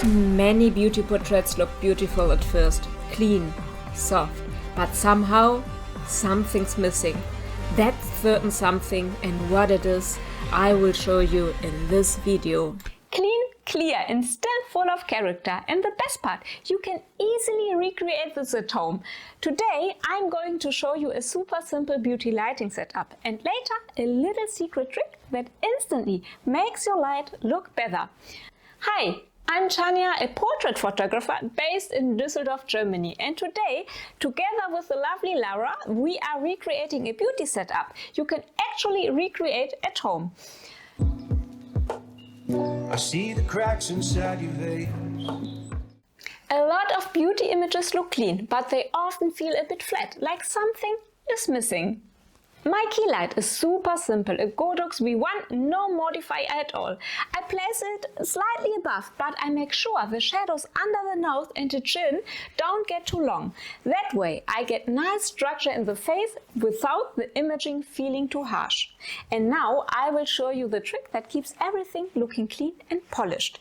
Many beauty portraits look beautiful at first, clean, soft, but somehow something's missing. That certain something, and what it is, I will show you in this video. Clean, clear and still full of character, and the best part, you can easily recreate this at home. Today I'm going to show you a super simple beauty lighting setup and later a little secret trick that instantly makes your light look better. Hi! I'm Tanja, a portrait photographer based in Düsseldorf, Germany, and today, together with the lovely Lara, we are recreating a beauty setup you can actually recreate at home. I see the cracks inside your veins. A lot of beauty images look clean, but they often feel a bit flat, like something is missing. My key light is super simple, a Godox V1, no modifier at all. I place it slightly above, but I make sure the shadows under the nose and the chin don't get too long. That way I get nice structure in the face without the imaging feeling too harsh. And now I will show you the trick that keeps everything looking clean and polished.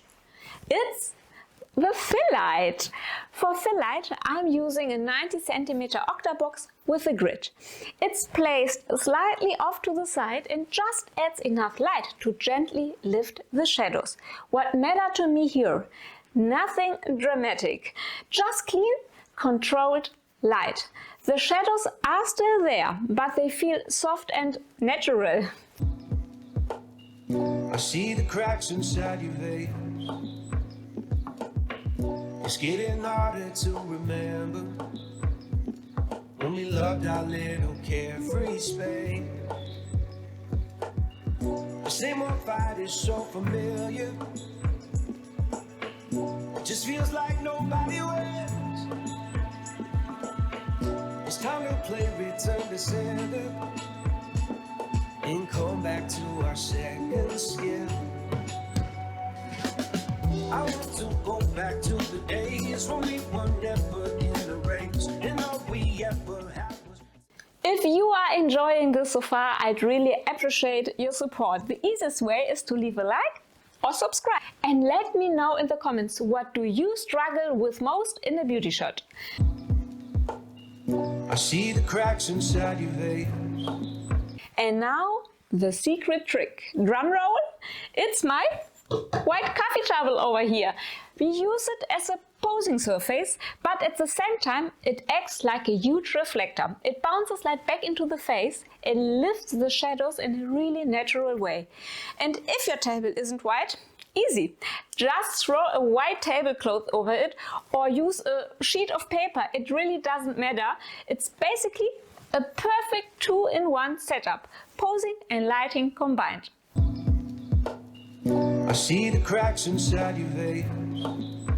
It's the fill light. For fill light I'm using a 90 cm octabox with a grid. It's placed slightly off to the side and just adds enough light to gently lift the shadows. What matters to me here? Nothing dramatic, just clean, controlled light. The shadows are still there, but they feel soft and natural. I see the cracks inside your veins. It's getting harder to remember when we loved our little carefree space. The same old fight is so familiar. It just feels like nobody wins. It's time to play return to sender and come back to our second skin. I want to go back to the days when we were never in the race, and all we ever had was... If you are enjoying this so far, I'd really appreciate your support. The easiest way is to leave a like or subscribe. And let me know in the comments, what do you struggle with most in a beauty shot? I see the cracks inside your veins. And now, the secret trick. Drum roll, it's my white coffee towel over here. We use it as a posing surface, but at the same time it acts like a huge reflector. It bounces light back into the face and lifts the shadows in a really natural way. And if your table isn't white, easy. Just throw a white tablecloth over it or use a sheet of paper. It really doesn't matter. It's basically a perfect two-in-one setup, posing and lighting combined. I see the cracks inside your veins.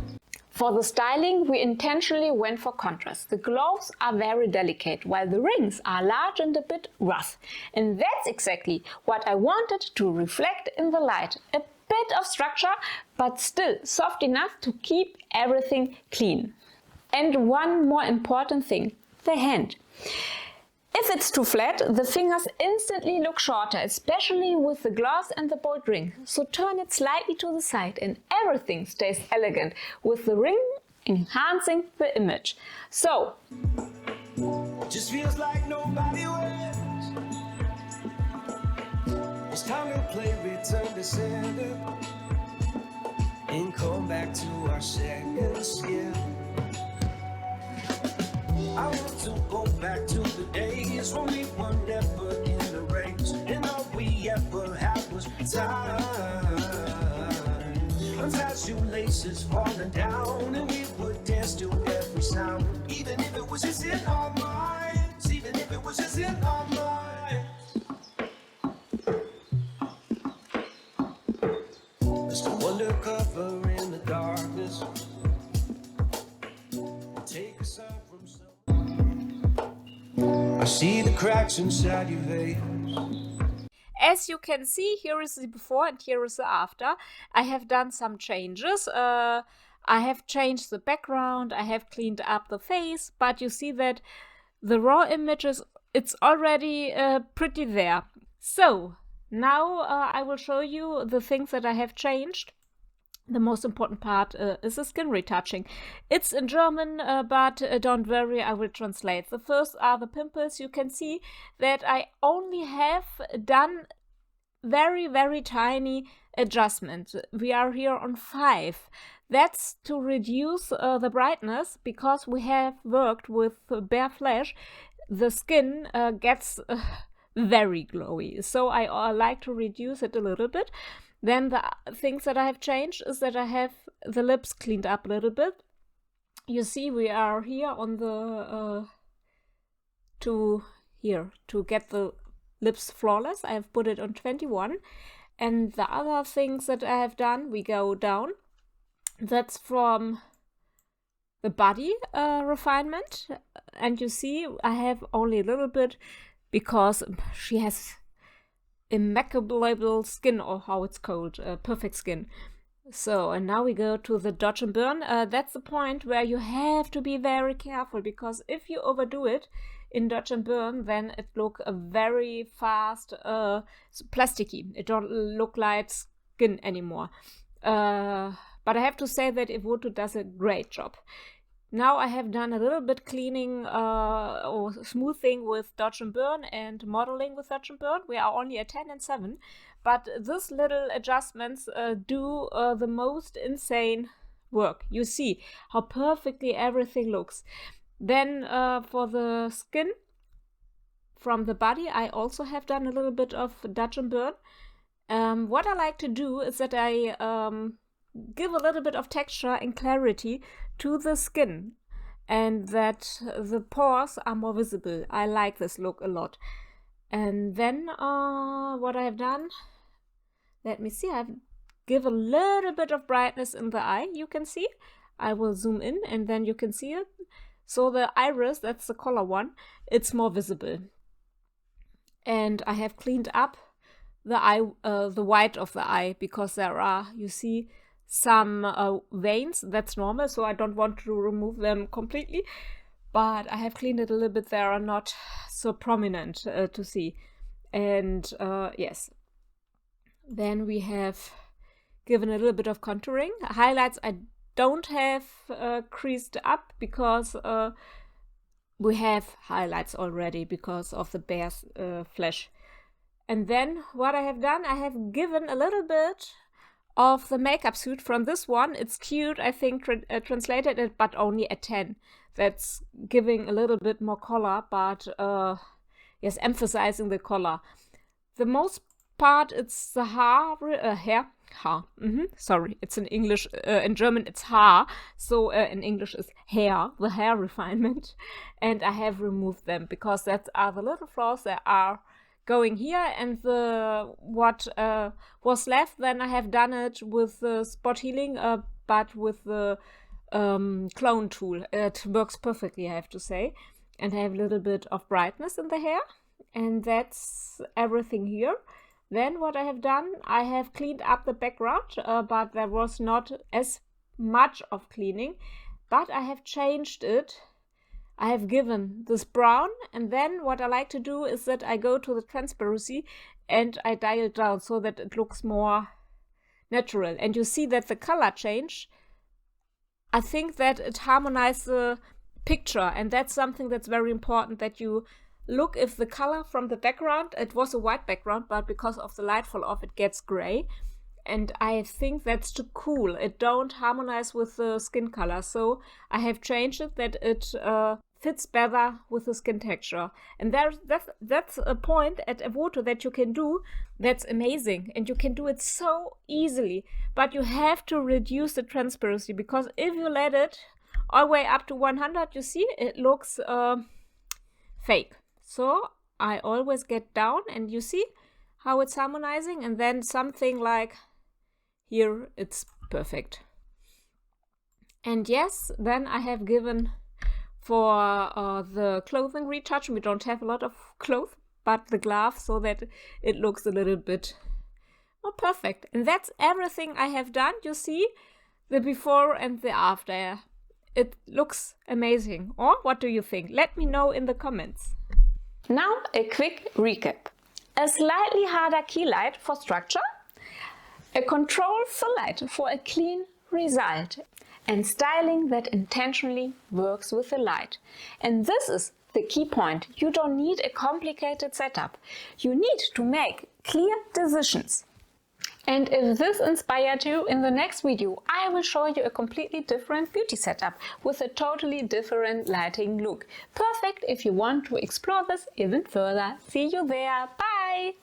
For the styling, we intentionally went for contrast. The gloves are very delicate, while the rings are large and a bit rough. And that's exactly what I wanted to reflect in the light. A bit of structure, but still soft enough to keep everything clean. And one more important thing, the hand. If it's too flat, the fingers instantly look shorter, especially with the gloves and the bold ring. So turn it slightly to the side and everything stays elegant, with the ring enhancing the image. So, It just feels like nobody wins. It's time to play return to sender and come back to our second skin. I want to go back to the days when we were never in the race, and all we ever had was time. Untied shoelaces falling down, and we would dance to every sound, even if it was just in our minds, even if it was just in our minds. Just undercover in the darkness, take a sign from some. I see the cracks inside your veins. As you can see, here is the before and here is the after. I have done some changes. I have changed the background, I have cleaned up the face, but you see that the raw images, it's already pretty there. So now I will show you the things that I have changed. the most important part is the skin retouching. It's in German, but don't worry, I will translate. The first are the pimples. You can see that I only have done very, very tiny adjustments. We are here on 5. That's to reduce the brightness, because we have worked with bare flesh. The skin gets very glowy, so I like to reduce it a little bit. Then the things that I have changed is that I have the lips cleaned up a little bit. You see, we are here on the to get the lips flawless. I have put it on 21. And the other things that I have done, we go down. That's from the body refinement. And you see, I have only a little bit, because she has immaculable skin, or how it's called, perfect skin. So, and now we go to the dodge and burn. That's the point where you have to be very careful, because if you overdo it in dodge and burn, then it look very fast plasticky. It don't look like skin anymore. But I have to say that Evoto does a great job. Now I have done a little bit cleaning or smoothing with dodge and burn and modeling with dodge and burn. We are only at 10 and 7, but these little adjustments do the most insane work. You see how perfectly everything looks. Then for the skin from the body, I also have done a little bit of dodge and burn. What I like to do is that I give a little bit of texture and clarity to the skin, and that the pores are more visible. I like this look a lot. And then what I have done, let me see, I've given a little bit of brightness in the eye. You can see, I will zoom in and then you can see it. So the iris, that's the color one, it's more visible. And I have cleaned up the eye, the white of the eye, because there are, you see, some veins. That's normal, so I don't want to remove them completely, but I have cleaned it a little bit. They are not so prominent to see. And yes, then we have given a little bit of contouring. Highlights I don't have creased up, because we have highlights already because of the bear's flesh. And then what I have done, I have given a little bit of the makeup suit from this one. It's cute, I think, translated it, but only at 10. That's giving a little bit more color, but yes, emphasizing the color. The most part, it's the hair. Sorry, it's in English. In German, it's Haar. So in English, it's hair, the hair refinement. And I have removed them, because that are the little flaws that are going here, and the what was left, then I have done it with the spot healing, but with the clone tool. It works perfectly, I have to say. And I have a little bit of brightness in the hair, and that's everything here. Then what I have done, I have cleaned up the background, but there was not as much of cleaning, but I have changed it. I have given this brown, and then what I like to do is that I go to the transparency and I dial it down so that it looks more natural. And you see that the color change, I think that it harmonizes the picture, and that's something that's very important, that you look if the color from the background, it was a white background, but because of the light fall off, it gets gray. And I think that's too cool. It don't harmonize with the skin color. So I have changed it that it fits better with the skin texture. And that's a point at Evoto that you can do that's amazing. And you can do it so easily. But you have to reduce the transparency, because if you let it all the way up to 100, you see, it looks fake. So I always get down, and you see how it's harmonizing, and then something like here, it's perfect. And yes, then I have given for the clothing retouch. We don't have a lot of clothes, but the glove, so that it looks a little bit more perfect. And that's everything I have done. You see the before and the after. It looks amazing. Or what do you think? Let me know in the comments. Now a quick recap. A slightly harder key light for structure, A control fill light for a clean result. And styling that intentionally works with the light. And this is the key point. You don't need a complicated setup. You need to make clear decisions. And if this inspired you, in the next video I will show you a completely different beauty setup with a totally different lighting look. Perfect if you want to explore this even further. See you there. Bye!